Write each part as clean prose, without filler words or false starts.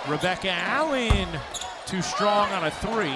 Rebecca Allen too strong on a three.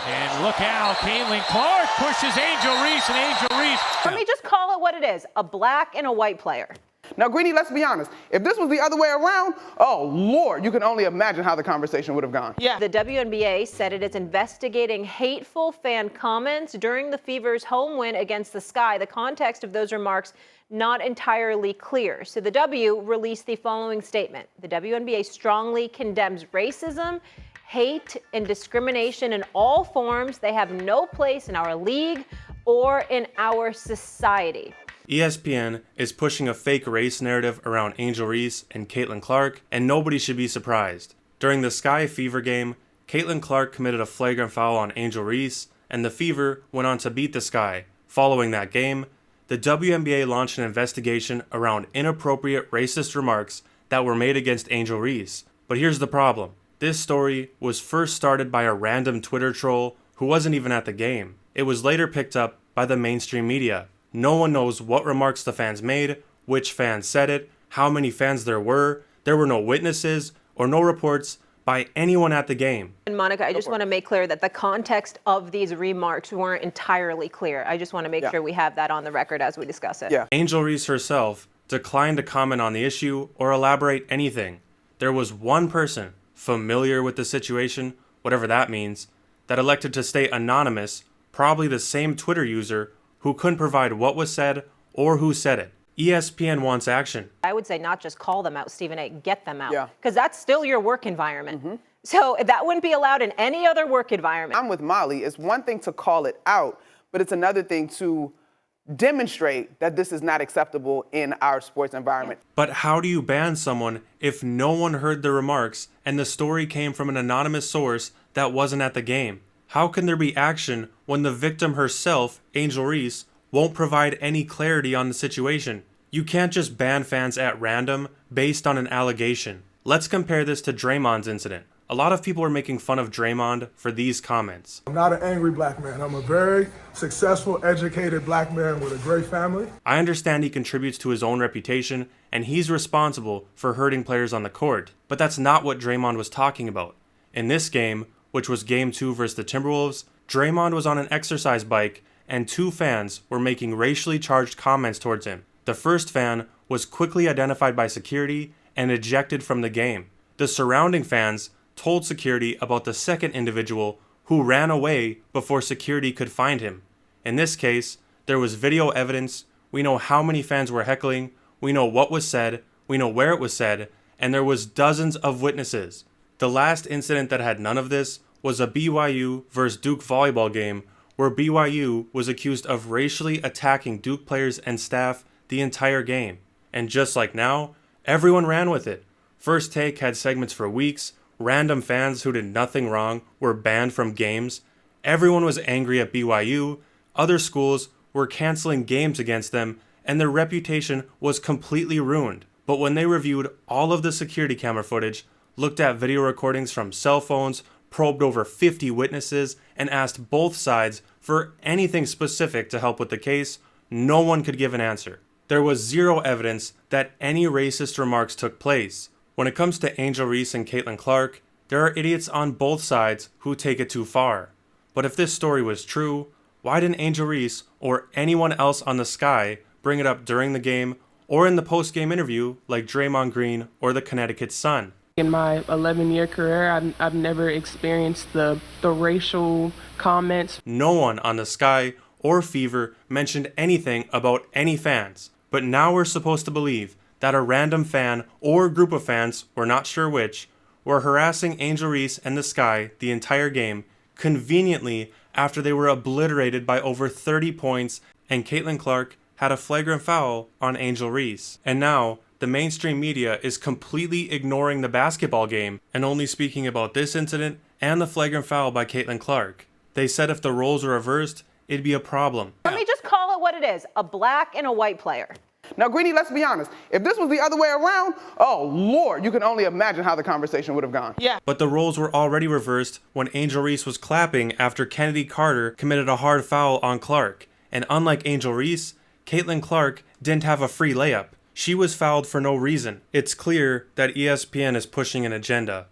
And look out, Caitlin Clark pushes Angel Reese, and Angel Reese. Let me just call it what it is, a black and a white player. Now, Greeny, let's be honest. If this was the other way around, oh, Lord, you can only imagine how the conversation would have gone. Yeah. The WNBA said it is investigating hateful fan comments during the Fever's home win against the Sky. The context of those remarks not entirely clear. So the W released the following statement. The WNBA strongly condemns racism, hate, and discrimination in all forms. They have no place in our league or in our society. ESPN is pushing a fake race narrative around Angel Reese and Caitlin Clark, and nobody should be surprised. During the Sky Fever game, Caitlin Clark committed a flagrant foul on Angel Reese, and the Fever went on to beat the Sky. Following that game, the WNBA launched an investigation around inappropriate racist remarks that were made against Angel Reese. But here's the problem. This story was first started by a random Twitter troll who wasn't even at the game. It was later picked up by the mainstream media. No one knows what remarks the fans made, which fans said it, how many fans there were. There were no witnesses or no reports by anyone at the game. And Monica, I just want to make clear that the context of these remarks weren't entirely clear. I just want to make sure we have that on the record as we discuss it. Yeah. Angel Reese herself declined to comment on the issue or elaborate anything. There was one person familiar with the situation, whatever that means, that elected to stay anonymous, probably the same Twitter user who couldn't provide what was said or who said it. ESPN wants action. I would say not just call them out, Stephen A., get them out. Yeah. Because that's still your work environment. So that wouldn't be allowed in any other work environment. I'm with Molly. It's one thing to call it out, but it's another thing to demonstrate that this is not acceptable in our sports environment. But how do you ban someone if no one heard the remarks and the story came from an anonymous source that wasn't at the game? How can there be action when the victim herself, Angel Reese, won't provide any clarity on the situation? You can't just ban fans at random based on an allegation. Let's compare this to Draymond's incident. A lot of people are making fun of Draymond for these comments. I'm not an angry black man. I'm a very successful, educated black man with a great family. I understand he contributes to his own reputation and he's responsible for hurting players on the court, but that's not what Draymond was talking about. In this game, which was Game 2 versus the Timberwolves, Draymond was on an exercise bike and two fans were making racially charged comments towards him. The first fan was quickly identified by security and ejected from the game. The surrounding fans told security about the second individual who ran away before security could find him. In this case, there was video evidence, we know how many fans were heckling, we know what was said, we know where it was said, and there was dozens of witnesses. The last incident that had none of this was a BYU versus Duke volleyball game where BYU was accused of racially attacking Duke players and staff the entire game. And just like now, everyone ran with it. First Take had segments for weeks, random fans who did nothing wrong were banned from games, everyone was angry at BYU, other schools were canceling games against them, and their reputation was completely ruined. But when they reviewed all of the security camera footage, looked at video recordings from cell phones, probed over 50 witnesses, and asked both sides for anything specific to help with the case, no one could give an answer. There was zero evidence that any racist remarks took place. When it comes to Angel Reese and Caitlin Clark, there are idiots on both sides who take it too far. But if this story was true, why didn't Angel Reese or anyone else on the Sky bring it up during the game or in the post-game interview like Draymond Green or the Connecticut Sun? In my 11-year career, I've never experienced the racial comments. No one on the Sky or Fever mentioned anything about any fans. But now we're supposed to believe that a random fan or group of fans, we're not sure which, were harassing Angel Reese and the Sky the entire game, conveniently after they were obliterated by over 30 points and Caitlin Clark had a flagrant foul on Angel Reese. And now, the mainstream media is completely ignoring the basketball game and only speaking about this incident and the flagrant foul by Caitlin Clark. They said if the roles were reversed, it'd be a problem. Let me just call it what it is, a black and a white player. Now, Greeny, let's be honest. If this was the other way around, oh, Lord, you can only imagine how the conversation would have gone. Yeah. But the roles were already reversed when Angel Reese was clapping after Kennedy Carter committed a hard foul on Clark. And unlike Angel Reese, Caitlin Clark didn't have a free layup. She was fouled for no reason. It's clear that ESPN is pushing an agenda.